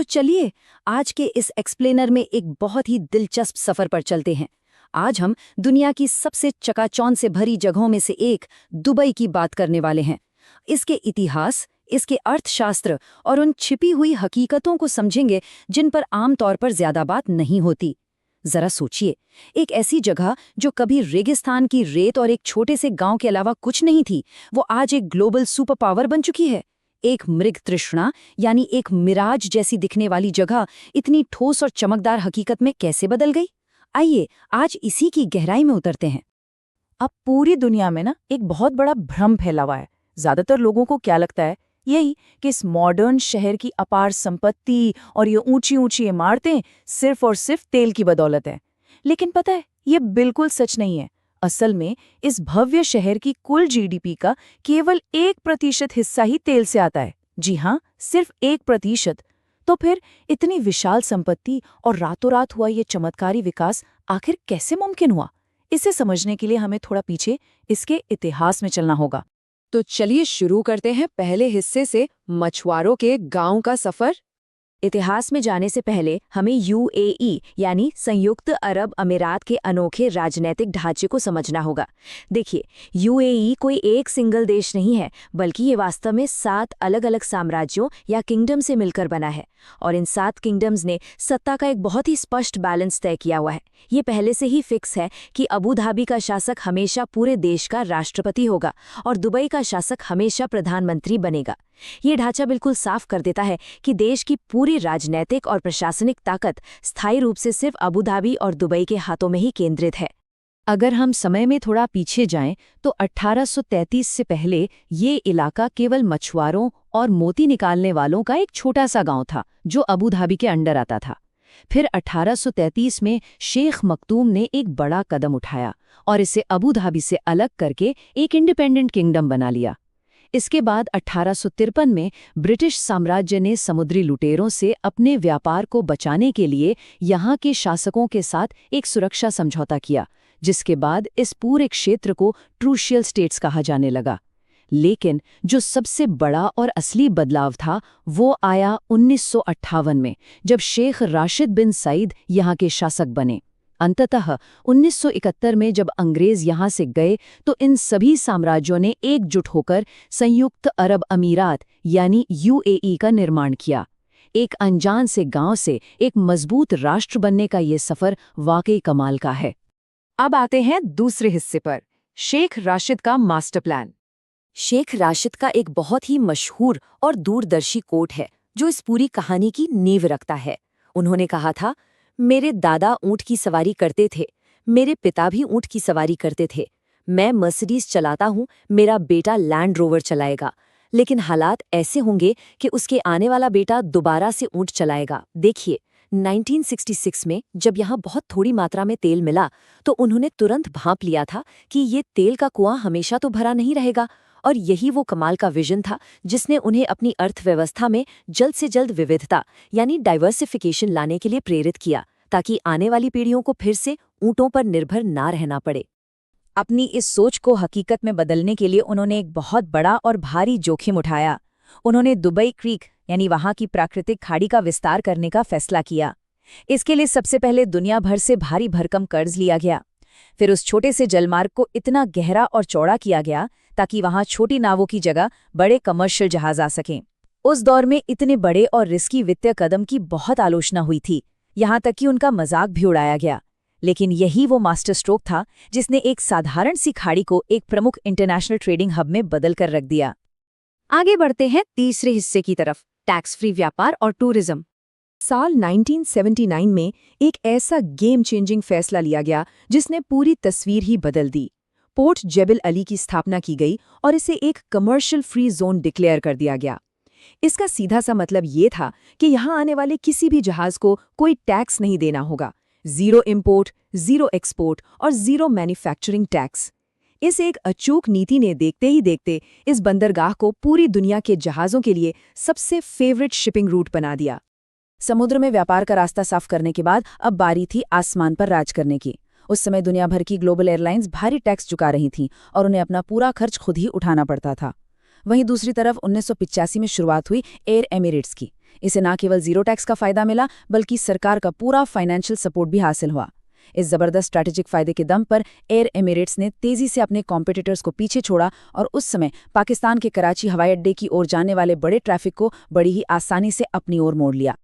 चलिए आज के इस एक्सप्लेनर में एक बहुत ही दिलचस्प सफर पर चलते हैं। आज हम दुनिया की सबसे चकाचौंध से भरी जगहों में से एक दुबई की बात करने वाले हैं। इसके इतिहास, इसके अर्थशास्त्र और उन छिपी हुई हकीकतों को समझेंगे जिन पर आमतौर पर ज्यादा बात नहीं होती। जरा सोचिए, एक ऐसी जगह जो कभी रेगिस्तान की रेत और एक छोटे से गांव के अलावा कुछ नहीं थी, वो आज एक ग्लोबल सुपर पावर बन चुकी है। एक मृग तृष्णा यानी एक मिराज जैसी दिखने वाली जगह इतनी ठोस और चमकदार हकीकत में कैसे बदल गई? आइए आज इसी की गहराई में उतरते हैं। अब पूरी दुनिया में एक बहुत बड़ा भ्रम फैला हुआ है। ज्यादातर लोगों को क्या लगता है, यही कि इस मॉडर्न शहर की अपार संपत्ति और ये ऊंची ऊंची इमारतें सिर्फ और सिर्फ तेल की बदौलत है। लेकिन पता है, ये बिल्कुल सच नहीं है। असल में इस भव्य शहर की कुल जीडीपी का केवल 1% हिस्सा ही तेल से आता है। जी हाँ, सिर्फ 1%। तो फिर इतनी विशाल संपत्ति और रातों रात हुआ ये चमत्कारी विकास आखिर कैसे मुमकिन हुआ? इसे समझने के लिए हमें थोड़ा पीछे इसके इतिहास में चलना होगा। तो चलिए शुरू करते हैं पहले हिस्से से, मछुआरों के गांव का सफर। इतिहास में जाने से पहले हमें यूएई यानी संयुक्त अरब अमीरात के अनोखे राजनीतिक ढांचे को समझना होगा। देखिए, यूएई कोई एक सिंगल देश नहीं है, बल्कि ये वास्तव में 7 अलग अलग साम्राज्यों या किंगडम से मिलकर बना है। और इन 7 किंगडम्स ने सत्ता का एक बहुत ही स्पष्ट बैलेंस तय किया हुआ है। ये पहले से ही फिक्स है कि अबू धाबी का शासक हमेशा पूरे देश का राष्ट्रपति होगा और दुबई का शासक हमेशा प्रधानमंत्री बनेगा। ये ढांचा बिल्कुल साफ कर देता है कि देश की पूरी राजनीतिक और प्रशासनिक ताकत स्थायी रूप से सिर्फ अबू धाबी और दुबई के हाथों में ही केंद्रित है। अगर हम समय में थोड़ा पीछे जाएं तो 1833 से पहले ये इलाका केवल मछुआरों और मोती निकालने वालों का एक छोटा सा गांव था जो अबू धाबी के अंडर आता था। फिर 1833 में शेख मखदूम ने एक बड़ा कदम उठाया और इसे अबू धाबी से अलग करके एक इंडिपेंडेंट किंगडम बना लिया। इसके बाद 1853 में ब्रिटिश साम्राज्य ने समुद्री लुटेरों से अपने व्यापार को बचाने के लिए यहाँ के शासकों के साथ एक सुरक्षा समझौता किया, जिसके बाद इस पूरे क्षेत्र को ट्रूशियल स्टेट्स कहा जाने लगा। लेकिन जो सबसे बड़ा और असली बदलाव था वो आया 1958 में, जब शेख राशिद बिन सईद यहाँ के शासक बने। अंततः 1971 में जब अंग्रेज यहाँ से गए तो इन सभी साम्राज्यों ने एकजुट होकर संयुक्त अरब अमीरात यानी यूएई का निर्माण किया। एक अनजान से गांव से एक मजबूत राष्ट्र बनने का ये सफर वाकई कमाल का है। अब आते हैं दूसरे हिस्से पर, शेख राशिद का मास्टर प्लान। शेख राशिद का एक बहुत ही मशहूर और दूरदर्शी कोट है जो इस पूरी कहानी की नींव रखता है। उन्होंने कहा था, मेरे दादा ऊंट की सवारी करते थे, मेरे पिता भी ऊंट की सवारी करते थे। मैं मर्सिडीज चलाता हूँ, मेरा बेटा लैंड रोवर चलाएगा, लेकिन हालात ऐसे होंगे कि उसके आने वाला बेटा दोबारा से ऊंट चलाएगा। देखिए, 1966 में जब यहाँ बहुत थोड़ी मात्रा में तेल मिला तो उन्होंने तुरंत भांप लिया था कि ये तेल का कुआं हमेशा तो भरा नहीं रहेगा। और यही वो कमाल का विजन था जिसने उन्हें अपनी अर्थव्यवस्था में जल्द से जल्द विविधता यानी डाइवर्सिफिकेशन लाने के लिए प्रेरित किया, ताकि आने वाली पीढ़ियों को फिर से ऊंटों पर निर्भर ना रहना पड़े। अपनी इस सोच को हकीकत में बदलने के लिए उन्होंने एक बहुत बड़ा और भारी जोखिम उठाया। उन्होंने दुबई क्रीक यानी वहां की प्राकृतिक खाड़ी का विस्तार करने का फैसला किया। इसके लिए सबसे पहले दुनिया भर से भारी भरकम कर्ज लिया गया। फिर उस छोटे से जलमार्ग को इतना गहरा और चौड़ा किया गया ताकि वहां छोटी नावों की जगह बड़े कमर्शियल जहाज आ सकें। उस दौर में इतने बड़े और रिस्की वित्तीय कदम की बहुत आलोचना हुई थी, यहाँ तक कि उनका मजाक भी उड़ाया गया। लेकिन यही वो मास्टर स्ट्रोक था जिसने एक साधारण सी खाड़ी को एक प्रमुख इंटरनेशनल ट्रेडिंग हब में बदल कर रख दिया। आगे बढ़ते हैं तीसरे हिस्से की तरफ, टैक्स फ्री व्यापार और टूरिज्म। साल 1979 में एक ऐसा गेम चेंजिंग फैसला लिया गया जिसने पूरी तस्वीर ही बदल दी। पोर्ट जेबल अली की स्थापना की गई और इसे एक कमर्शियल फ्री जोन डिक्लेयर कर दिया गया। इसका सीधा सा मतलब ये था कि यहाँ आने वाले किसी भी जहाज को कोई टैक्स नहीं देना होगा। 0 इंपोर्ट, 0 एक्सपोर्ट और 0 मैन्युफैक्चरिंग टैक्स। इस एक अचूक नीति ने देखते ही देखते इस बंदरगाह को पूरी दुनिया के जहाज़ों के लिए सबसे फेवरेट शिपिंग रूट बना दिया। समुद्र में व्यापार का रास्ता साफ करने के बाद अब बारी थी आसमान पर राज करने की। उस समय दुनिया भर की ग्लोबल एयरलाइंस भारी टैक्स चुका रही थीं और उन्हें अपना पूरा खर्च खुद ही उठाना पड़ता था। वहीं दूसरी तरफ 1985 में शुरुआत हुई एयर एमिरेट्स की। इसे ना केवल जीरो टैक्स का फायदा मिला बल्कि सरकार का पूरा फाइनेंशियल सपोर्ट भी हासिल हुआ। इस जबरदस्त स्ट्रैटेजिक फायदे के दम पर एयर एमिरेट्स ने तेजी से अपने कॉम्पिटिटर्स को पीछे छोड़ा और उस समय पाकिस्तान के कराची हवाई अड्डे की ओर जाने वाले बड़े ट्रैफिक को बड़ी ही आसानी से अपनी ओर मोड़ लिया।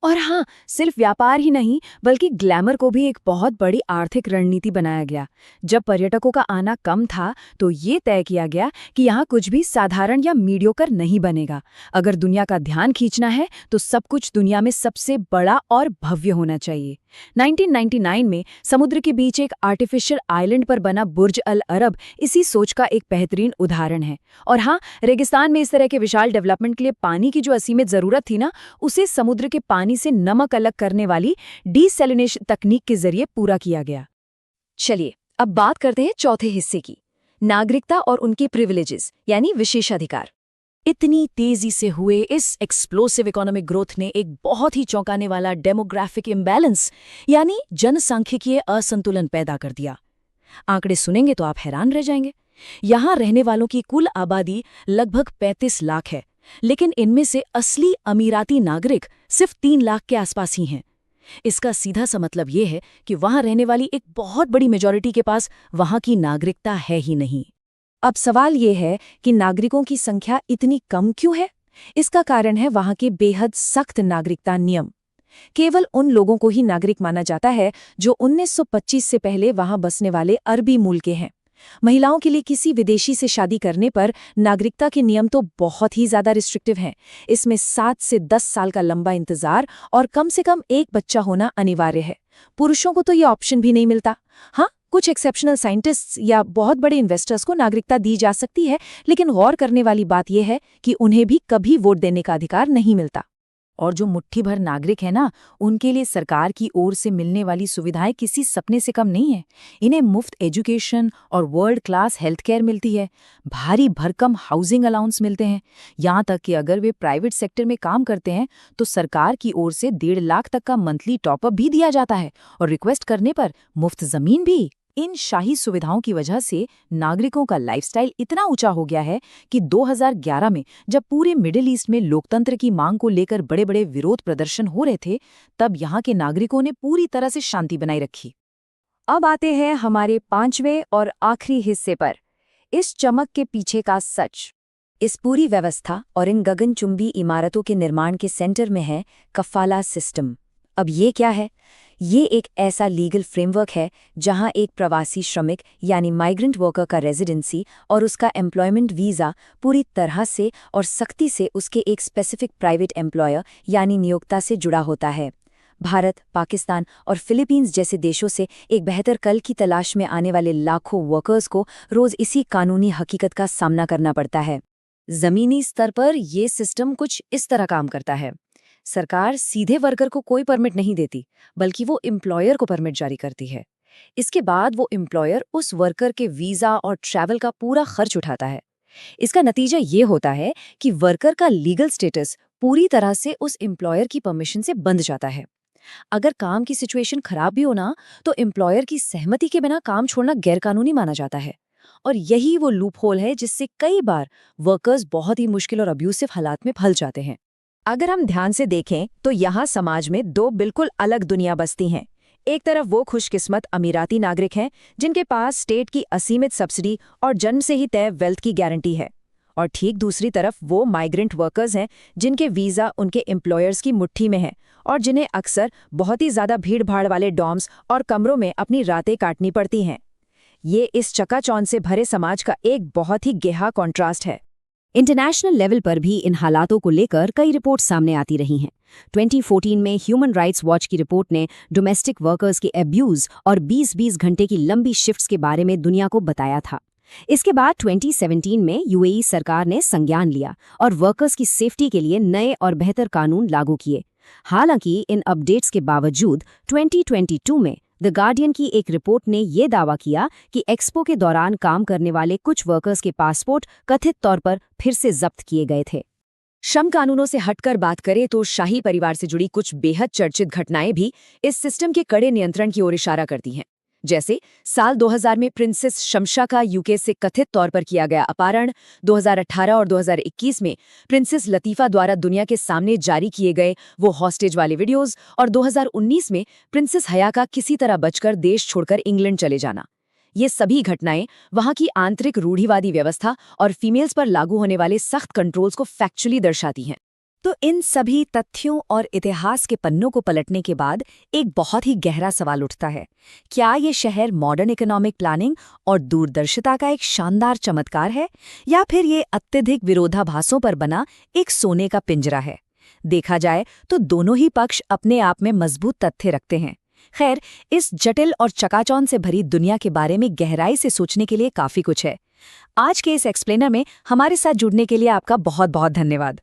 और हाँ, सिर्फ व्यापार ही नहीं बल्कि ग्लैमर को भी एक बहुत बड़ी आर्थिक रणनीति बनाया गया। जब पर्यटकों का आना कम था तो ये तय किया गया कि यहाँ कुछ भी साधारण या मीडियोकर नहीं बनेगा। अगर दुनिया का ध्यान खींचना है तो सब कुछ दुनिया में सबसे बड़ा और भव्य होना चाहिए। 1999 में समुद्र के बीच एक आर्टिफिशियल आइलैंड पर बना बुर्ज अल अरब इसी सोच का एक बेहतरीन उदाहरण है। और हाँ, रेगिस्तान में इस तरह के विशाल डेवलपमेंट के लिए पानी की जो असीमित जरूरत थी ना, उसे समुद्र के पानी से नमक अलग करने वाली डीसैलिनेशन तकनीक के जरिए पूरा किया गया। चलिए अब बात करते हैं चौथे हिस्से की, नागरिकता और उनके प्रिविलेजेस यानी विशेषाधिकार। इतनी तेजी से हुए इस एक्सप्लोसिव इकोनॉमिक ग्रोथ ने एक बहुत ही चौंकाने वाला डेमोग्राफिक इम्बैलेंस यानी जनसांख्यिकीय असंतुलन पैदा कर दिया। आंकड़े सुनेंगे तो आप हैरान रह जाएंगे। यहाँ रहने वालों की कुल आबादी लगभग 35 लाख है, लेकिन इनमें से असली अमीराती नागरिक सिर्फ 3 लाख के आसपास ही हैं। इसका सीधा सा मतलब ये है कि वहाँ रहने वाली एक बहुत बड़ी मेजॉरिटी के पास वहाँ की नागरिकता है ही नहीं। अब सवाल ये है कि नागरिकों की संख्या इतनी कम क्यों है? इसका कारण है वहाँ के बेहद सख्त नागरिकता नियम। केवल उन लोगों को ही नागरिक माना जाता है जो 1925 से पहले वहाँ बसने वाले अरबी मूल के हैं। महिलाओं के लिए किसी विदेशी से शादी करने पर नागरिकता के नियम तो बहुत ही ज्यादा रिस्ट्रिक्टिव हैं। इसमें 7 से 10 साल का लंबा इंतजार और कम से कम एक बच्चा होना अनिवार्य है। पुरुषों को तो ये ऑप्शन भी नहीं मिलता। हाँ, कुछ एक्सेप्शनल साइंटिस्ट्स या बहुत बड़े इन्वेस्टर्स को नागरिकता दी जा सकती है, लेकिन गौर करने वाली बात यह है कि उन्हें भी कभी वोट देने का अधिकार नहीं मिलता। और जो मुट्ठी भर नागरिक है ना, उनके लिए सरकार की ओर से मिलने वाली सुविधाएं किसी सपने से कम नहीं है। इन्हें मुफ्त एजुकेशन और वर्ल्ड क्लास हेल्थ केयर मिलती है, भारी भरकम हाउसिंग अलाउंस मिलते हैं। यहाँ तक कि अगर वे प्राइवेट सेक्टर में काम करते हैं तो सरकार की ओर से 1.5 लाख तक का मंथली टॉपअप भी दिया जाता है और रिक्वेस्ट करने पर मुफ्त जमीन भी। इन शाही सुविधाओं की वजह से नागरिकों का लाइफस्टाइल इतना ऊंचा हो गया है कि 2011 में जब पूरे मिडिल ईस्ट में लोकतंत्र की मांग को लेकर बड़े बड़े विरोध प्रदर्शन हो रहे थे, तब यहाँ के नागरिकों ने पूरी तरह से शांति बनाए रखी। अब आते हैं हमारे 5वें और आखिरी हिस्से पर, इस चमक के पीछे का सच। इस पूरी व्यवस्था और इन गगनचुंबी इमारतों के निर्माण के सेंटर में है कफाला सिस्टम। अब ये क्या है? ये एक ऐसा लीगल फ्रेमवर्क है जहां एक प्रवासी श्रमिक यानी माइग्रेंट वर्कर का रेजिडेंसी और उसका एम्प्लॉयमेंट वीज़ा पूरी तरह से और सख्ती से उसके एक स्पेसिफिक प्राइवेट एम्प्लॉयर यानी नियोक्ता से जुड़ा होता है। भारत, पाकिस्तान और फिलीपींस जैसे देशों से एक बेहतर कल की तलाश में आने वाले लाखों वर्कर्स को रोज इसी कानूनी हकीकत का सामना करना पड़ता है। जमीनी स्तर पर यह सिस्टम कुछ इस तरह काम करता है। सरकार सीधे वर्कर को कोई परमिट नहीं देती, बल्कि वो एम्प्लॉयर को परमिट जारी करती है। इसके बाद वो एम्प्लॉयर उस वर्कर के वीज़ा और ट्रैवल का पूरा खर्च उठाता है। इसका नतीजा ये होता है कि वर्कर का लीगल स्टेटस पूरी तरह से उस एम्प्लॉयर की परमिशन से बंध जाता है। अगर काम की सिचुएशन खराब भी हो ना, तो एम्प्लॉयर की सहमति के बिना काम छोड़ना गैरकानूनी माना जाता है। और यही वो लूप होल है जिससे कई बार वर्कर्स बहुत ही मुश्किल और अब्यूसिव हालात में फंस जाते हैं। अगर हम ध्यान से देखें तो यहाँ समाज में 2 बिल्कुल अलग दुनिया बसती हैं। एक तरफ वो खुशकिस्मत अमीराती नागरिक हैं जिनके पास स्टेट की असीमित सब्सिडी और जन्म से ही तय वेल्थ की गारंटी है, और ठीक दूसरी तरफ वो माइग्रेंट वर्कर्स हैं जिनके वीज़ा उनके एम्प्लॉयर्स की मुट्ठी में है और जिन्हें अक्सर बहुत ही ज़्यादा भीड़-भाड़ वाले डॉर्म्स और कमरों में अपनी रातें काटनी पड़ती हैं। ये इस चकाचौंध से भरे समाज का एक बहुत ही गहरा कॉन्ट्रास्ट है। इंटरनेशनल लेवल पर भी इन हालातों को लेकर कई रिपोर्ट सामने आती रही हैं। 2014 में ह्यूमन राइट्स वॉच की रिपोर्ट ने डोमेस्टिक वर्कर्स के एब्यूज और 20-20 घंटे की लंबी शिफ्ट्स के बारे में दुनिया को बताया था। इसके बाद 2017 में यूएई सरकार ने संज्ञान लिया और वर्कर्स की सेफ्टी के लिए नए और बेहतर कानून लागू किए। हालांकि इन अपडेट्स के बावजूद 2022 में द गार्डियन की एक रिपोर्ट ने ये दावा किया कि एक्सपो के दौरान काम करने वाले कुछ वर्कर्स के पासपोर्ट कथित तौर पर फिर से जब्त किए गए थे। श्रम कानूनों से हटकर बात करें तो शाही परिवार से जुड़ी कुछ बेहद चर्चित घटनाएं भी इस सिस्टम के कड़े नियंत्रण की ओर इशारा करती हैं। जैसे साल 2000 में प्रिंसेस शमशा का यूके से कथित तौर पर किया गया अपहरण, 2018 और 2021 में प्रिंसेस लतीफ़ा द्वारा दुनिया के सामने जारी किए गए वो हॉस्टेज वाले वीडियोस, और 2019 में प्रिंसेस हया का किसी तरह बचकर देश छोड़कर इंग्लैंड चले जाना। ये सभी घटनाएं वहां की आंतरिक रूढ़िवादी व्यवस्था और फीमेल्स पर लागू होने वाले सख्त कंट्रोल्स को फैक्चुअली दर्शाती हैं। तो इन सभी तथ्यों और इतिहास के पन्नों को पलटने के बाद एक बहुत ही गहरा सवाल उठता है, क्या ये शहर मॉडर्न इकोनॉमिक प्लानिंग और दूरदर्शिता का एक शानदार चमत्कार है, या फिर ये अत्यधिक विरोधाभासों पर बना एक सोने का पिंजरा है? देखा जाए तो दोनों ही पक्ष अपने आप में मजबूत तथ्य रखते हैं। खैर, इस जटिल और चकाचौंध से भरी दुनिया के बारे में गहराई से सोचने के लिए काफी कुछ है। आज के इस एक्सप्लेनर में हमारे साथ जुड़ने के लिए आपका बहुत बहुत धन्यवाद।